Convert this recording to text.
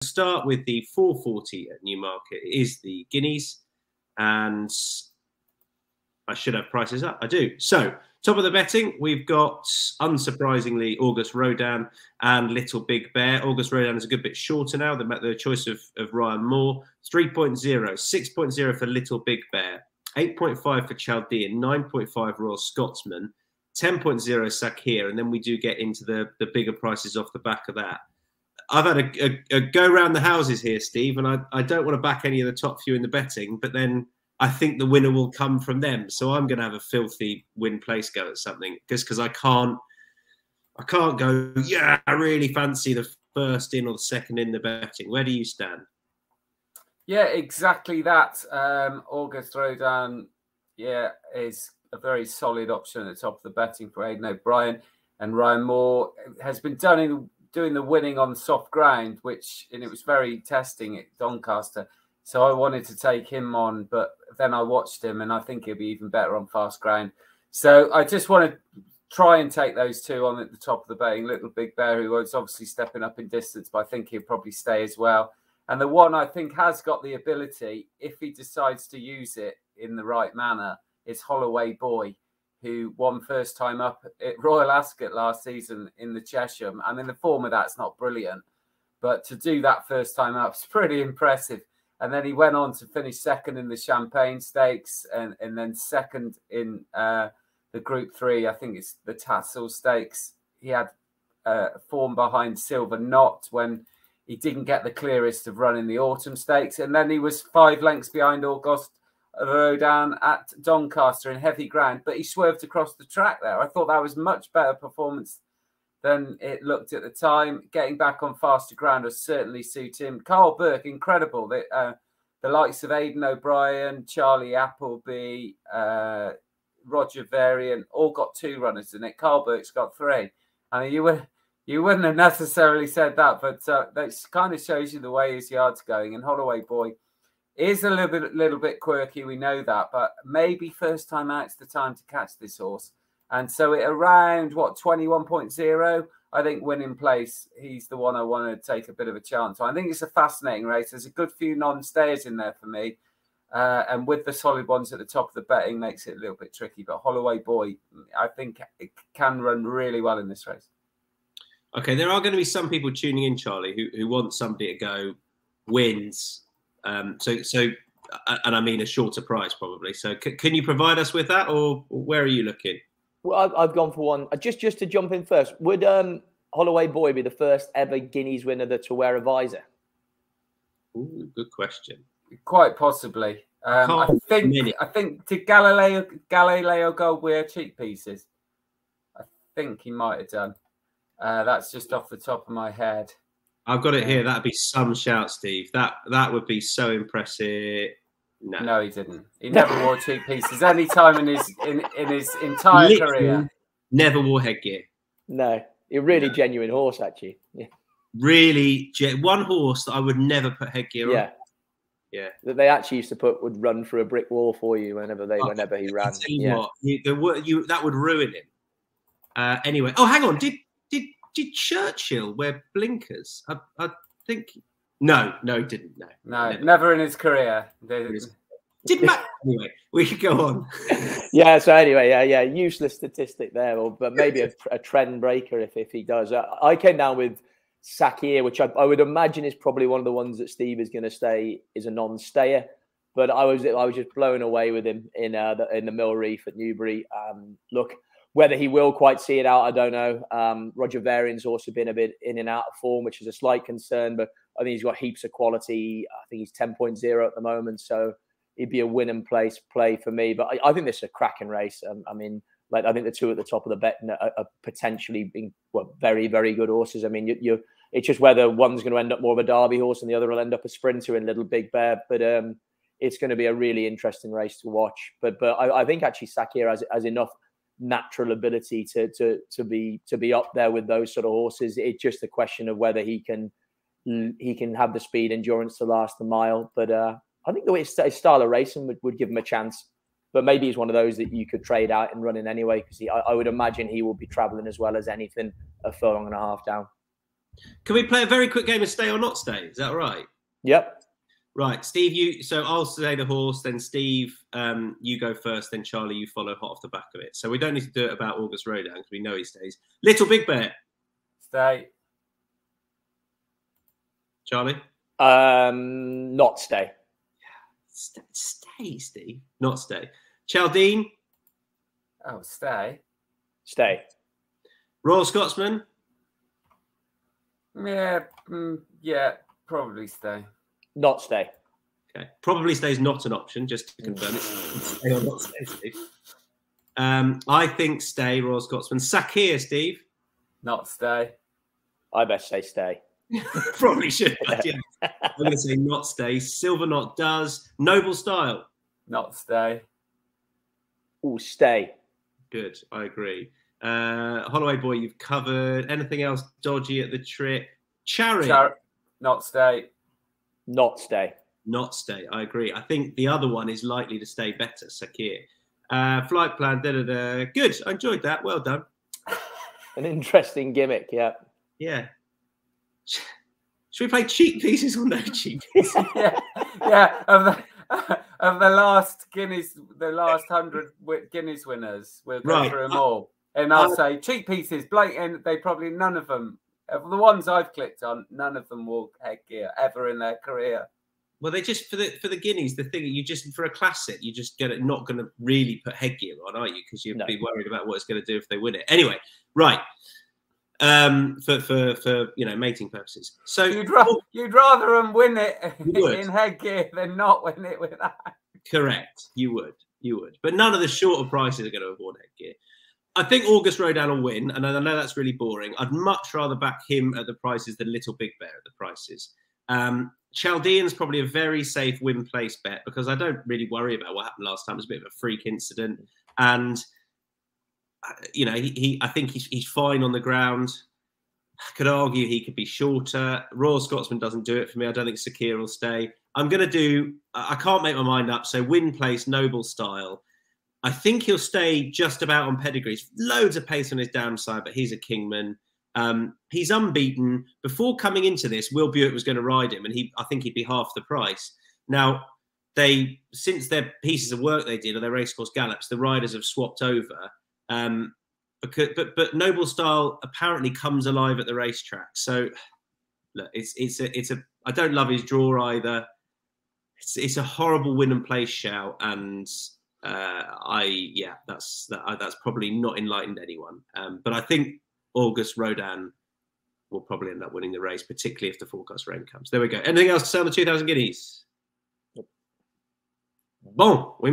start with the 440 at Newmarket. It is the Guineas, and I should have prices up. I do. So, top of the betting, we've got, unsurprisingly, August Rodin and Little Big Bear. August Rodin is a good bit shorter now. The choice of Ryan Moore. 3.0, 6.0 for Little Big Bear, 8.5 for Chaldean, 9.5 Royal Scotsman, 10.0 Sakir, and then we do get into the bigger prices off the back of that. I've had a go around the houses here, Steve, and I don't want to back any of the top few in the betting, but then I think the winner will come from them. So I'm going to have a filthy win place go at something, just because I can't go, yeah, I really fancy the first in or the second in the betting. Where do you stand? Yeah, exactly that. August Rodin, yeah, is a very solid option at the top of the betting for Aidan O'Brien. And Ryan Moore has been doing the winning on soft ground, and it was very testing at Doncaster. So I wanted to take him on, but then I watched him and I think he'll be even better on fast ground. So I just want to try and take those two on at the top of the betting. Little Big Bear, who was obviously stepping up in distance, but I think he'll probably stay as well. And the one I think has got the ability, if he decides to use it in the right manner, is Holloway Boy, who won first time up at Royal Ascot last season in the Chesham. I mean, the form of that's not brilliant, but to do that first time up is pretty impressive. And then he went on to finish second in the Champagne Stakes and then second in the Group 3. I think it's the Tassel Stakes. He had form behind Silver Knot when he didn't get the clearest of running the Autumn Stakes. And then he was 5 lengths behind August Rodin at Doncaster in heavy ground, but he swerved across the track there. I thought that was much better performance than it looked at the time. Getting back on faster ground will certainly suit him. Carl Burke, incredible. The likes of Aidan O'Brien, Charlie Appleby, Roger Varian, all got 2 runners in it. Carl Burke's got 3. I mean, you wouldn't have necessarily said that, but that kind of shows you the way his yard's going. And Holloway Boy is a little bit quirky, we know that, but maybe first time out's the time to catch this horse. And so at around, 21.0, I think winning place, he's the one I want to take a bit of a chance on. I think it's a fascinating race. There's a good few non-stayers in there for me. And with the solid ones at the top of the betting, makes it a little bit tricky. But Holloway Boy, I think it can run really well in this race. Okay, there are going to be some people tuning in, Charlie, who want somebody to go wins. And I mean a shorter price probably. So can you provide us with that, or where are you looking? Well, I've gone for one. Just to jump in first, would Holloway Boy be the first ever Guineas winner to wear a visor? Ooh, good question. Quite possibly. I think did Galileo Gold wear cheek pieces? I think he might have done. That's just off the top of my head. I've got it here. That'd be some shout, Steve. That would be so impressive. No, he didn't. He never wore cheek pieces any time in his entire career. Never wore headgear. No, a really genuine horse, actually. Yeah. Really, one horse that I would never put headgear on. Yeah. That they actually used to would run through a brick wall for you whenever he ran. That would ruin him. Anyway, oh, hang on. Did Churchill wear blinkers? I think no, didn't. No, never in his career. Didn't matter. Anyway, we could go on. So anyway, useless statistic there, but maybe a trend breaker if he does. I came down with Sakir, which I would imagine is probably one of the ones that Steve is going to say is a non-stayer. But I was just blown away with him in the Mill Reef at Newbury. Look, whether he will quite see it out, I don't know. Roger Varian's also been a bit in and out of form, which is a slight concern, but I think he's got heaps of quality. I think he's 10.0 at the moment, so he'd be a win and place play for me. But I think this is a cracking race. I mean, like, I think the two at the top of the bet are potentially being very, very good horses. I mean, it's just whether one's going to end up more of a Derby horse and the other will end up a sprinter in Little Big Bear. But it's going to be a really interesting race to watch. But I think actually Sakir has enough natural ability to be up there with those sort of horses. It's just a question of whether he can have the speed endurance to last the mile. But I think the way his style of racing would give him a chance. But maybe he's one of those that you could trade out and running anyway, because I would imagine he will be travelling as well as anything a furlong and a half down. Can we play a very quick game of stay or not stay? Is that all right? Yep. Right, Steve, so I'll say the horse, then Steve, you go first, then Charlie, you follow hot off the back of it. So we don't need to do it about August Rodin because we know he stays. Little Big Bear. Stay. Charlie? Not stay. Stay, Steve. Not stay. Chaldine? Oh, stay. Stay. Royal Scotsman? Yeah, yeah, probably stay. Not stay. Okay. Probably stays not an option, just to confirm it. Stay or not stay, Steve. I think stay, Royal Scotsman. Sakir, Steve? Not stay. I best say stay. Probably should. Yeah. I'm going to say not stay. Silver Knot does. Noble Style? Not stay. Oh, stay. Good, I agree. Holloway Boy, you've covered. Anything else dodgy at the trip? Chariot? Not stay. Not stay. Not stay, I agree. I think the other one is likely to stay better, Sakir. Flight plan, da-da-da. Good, I enjoyed that. Well done. An interesting gimmick, yeah. Yeah. Should we play cheat pieces or no cheat pieces? yeah. Of the last 100 Guineas winners, we'll go through them all. And I'll say cheat pieces, blatant. They probably none of them, of the ones I've clicked on, none of them wore headgear ever in their career. Well, they just for the Guineas, the thing you just for a classic, you just get it. Not going to really put headgear on, are you? Because you'd be worried about what it's going to do if they win it. Anyway, right. For mating purposes. So you'd rather them win it in headgear than not win it without. Correct. You would. But none of the shorter prices are going to have worn headgear. I think August Rodin will win, and I know that's really boring. I'd much rather back him at the prices than Little Big Bear at the prices. Chaldean's probably a very safe win place bet because I don't really worry about what happened last time. It was a bit of a freak incident, and I think he's fine on the ground. I could argue he could be shorter. Royal Scotsman doesn't do it for me. I don't think Sakir will stay. I'm going to do. I can't make my mind up. So win place, Noble Style. I think he'll stay just about on pedigrees. Loads of pace on his downside, but he's a Kingman. He's unbeaten. Before coming into this, Will Buick was going to ride him, and I think he'd be half the price. Now, since their pieces of work they did, or their racecourse gallops, the riders have swapped over. But Noble Style apparently comes alive at the racetrack. So, look, I don't love his draw either. It's a horrible win and place shout, and that's probably not enlightened anyone. But I think August Rodin will probably end up winning the race, particularly if the forecast rain comes. There we go. Anything else to say on the 2,000 Guineas? Bon, we